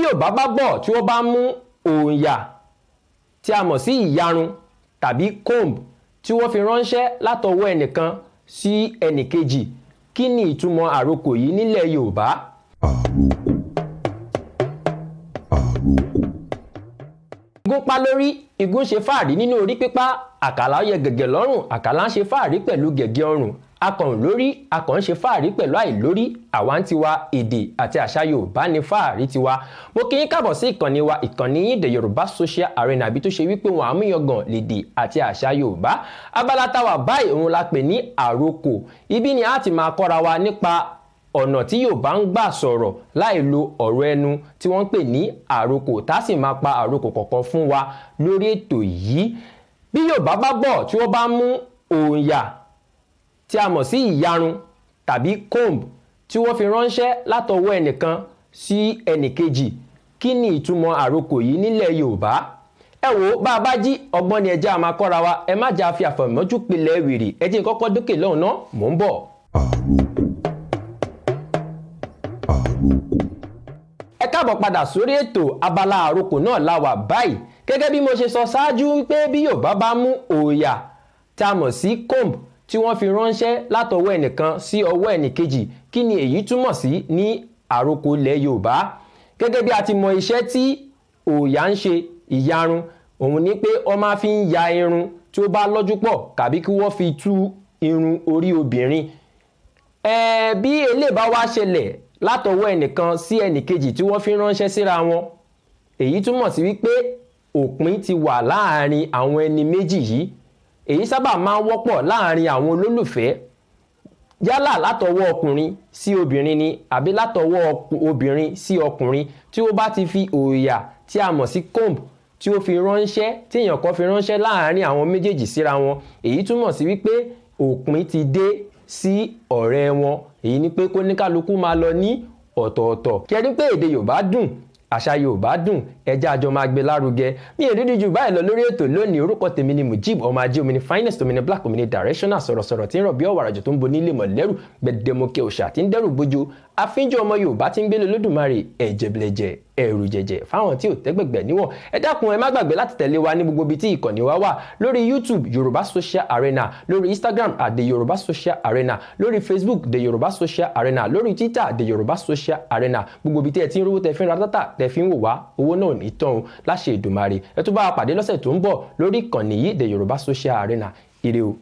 Yorùbá bá bọ̀ tí wọ́n bá mú òòyà tí a mọ̀ sí ìyarun tàbí comb tí wọ́n fi ránṣẹ́ látọwọ́ ẹnìkan sí ẹnìkejì, kí ni ìtumọ̀ àrokò yìí nílẹ̀ Yorùbá? Igún pa lórí, igún ṣe fáàrí nínú orí pípá, àkàlà yẹ gẹ̀gẹ̀ lọ́rùn, àkàlà ń ṣe fáàrí pẹ̀lú gẹ̀gẹ̀ ọrùn, akọ̀rùn lórí, akọ̀ ń ṣe fáàrí pẹ̀lú àìlórí. Àwa ń tiwa, èdè àti àṣà Yorùbá ní fáàrí tiwa. Mo kí yín káàbọ̀ sí ìkànnì wa, ìkànnì yín The Yorùbá Social Arena, bí tó ṣe wípé wọn àmúyangàn lédè àti àṣà Yorùbá. Abala táwa báyìí òun la pè ní àrokò. Ibi ni a ti máa kọ́ra wa nípa ọ̀nà tí Yorùbá ń gbà sọ̀rọ̀ láì lo ọ̀rọ̀ ẹnu tí wọ́n ń pè ní àrokò, tá sì máa pa àrokò kọ̀ọ̀kan fún wa lórí ètò yìí. Bí Yorùbá bá bọ̀ tí wọ́n bá mú òòyà tí a mọ̀ sí ìyarun tàbí comb tí wọ́n fi ránṣẹ́ látọwọ́ ẹnìkan sí ẹnìkejì, kí ni ìtumọ̀ àrokò yìí nílẹ̀ Yorùbá? Ẹ wò, bá a bá jí ọgbọ́n ni ẹjẹ́ a máa kọ́ra wa, ẹ má jà fi àfọ̀mọ́jú pilẹ̀ wèrè, ẹ jẹ́ n kọ́kọ́ dókè lọ́hùn náà, mò ń bọ̀. Ẹ káàbọ̀ padà sórí ètò abala àrokò náà la wà báyìí. Gẹ́gẹ́ bí mo ṣe sọ ṣáájú wípé bí Yorùbá bá mú òòyà tí a mọ̀ sí comb tí wọ́n fi ránṣẹ́ látọwọ́ ẹnìkan sí ọwọ́ ẹnìkejì, kí ni èyí túmọ̀ sí ní àrokò ilẹ̀ Yorùbá? Gẹ́gẹ́ bí a ti mọ iṣẹ́ tí òòyà ń ṣe, ìyarun, òun ni pé wọ́n máa fi ń ya irun tí ó bá lọ́jú pọ̀ tàbí kí wọ́n fi tú irun orí obìnrin. Bí eléyìí bá wá ṣẹlẹ̀ látọwọ́ ẹnìkan sí ẹnìkejì tí wọ́n fi ránṣẹ́ síra wọn, èyí túmọ̀ sí wípé òpin ti wà láàárín àwọn ẹni méjì yìí. Èyí sábà máa ń wọ́pọ̀ láàárín àwọn olólùfẹ́, yálà látọwọ́ ọkùnrin sí obìnrin ni àbí látọwọ́ obìnrin sí ọkùnrin, tí ó bá ti fi òòyà tí a mọ̀ sí comb tí ó fi ránṣẹ́, tí èèyàn kan fi ránṣẹ́ láàárín àwọn méjèèjì síra wọn, èyí túmọ̀ sí wípé òpin ti dé sí ọ̀rẹ́ wọn. Èyí ni pé kó ní kálukú máa lọ ní ọ̀tọ̀ọ̀tọ̀. Kí ẹ rí pé èdè Yorùbá dùn, àṣà Yorùbá dùn, ẹjẹ́ àjọ máa gbé lárugẹ. Mi ò dídí jù báyìí lọ lórí ètò lónìí. Orúkọ tèmi ni Mujib ọmọ ajé, omi ni finest, omi ni black, omi ni directional, sọ̀rọ̀sọ̀rọ̀ tí ń rọ̀ bí ọ̀wàrà jù tó ń bo nílé mọ̀lẹ́rù, gbẹdẹmọkẹ òòṣà tí ń dẹ́rù bójú, àfínjú ọmọ Yorùbá tí ń gbélé Olódùmarè, ẹ̀jẹ̀bẹ̀lẹ̀jẹ̀ ẹ̀rù jẹ̀jẹ̀ fáwọn tí ò tẹ́gbẹ̀gbẹ̀ níwọ̀n. Ẹ dákun ẹ má gbàgbé láti tẹ̀lé wa ní gbogbo ibi tí ìkànnì wa wà, lórí YouTube Yorùbá Social Arena, lórí Instagram The Yorùbá Social Arena, lórí Facebook The Yorùbá Social Arena, lórí Twitter The Yorùbá Social Arena. Gbogbo ibi tí ẹ ti ń rówó tẹ fi ń ra dátà tẹ fi ń wò wá, owó náà ní tán o láṣẹ Èdùmàrè. Ẹ tún bá wa pàdé lọ́sẹ̀ tó ń bọ̀ lórí ìkànnì yìí The Yorùbá Social Arena. Ire o.